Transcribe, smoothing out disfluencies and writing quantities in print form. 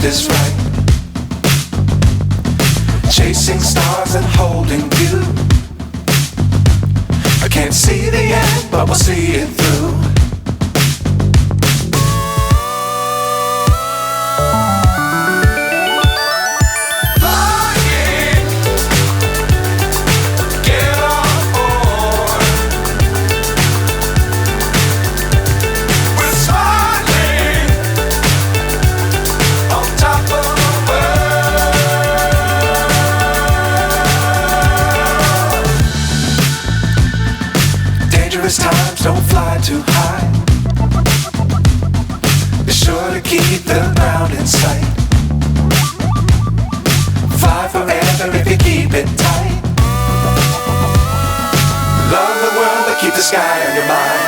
is right. Chasing stars and holding you. I can't see the end, but we'll see it through. Times don't fly too high. Be sure to keep the ground in sight. Fly forever if you keep it tight. Love the world but keep the sky on your mind.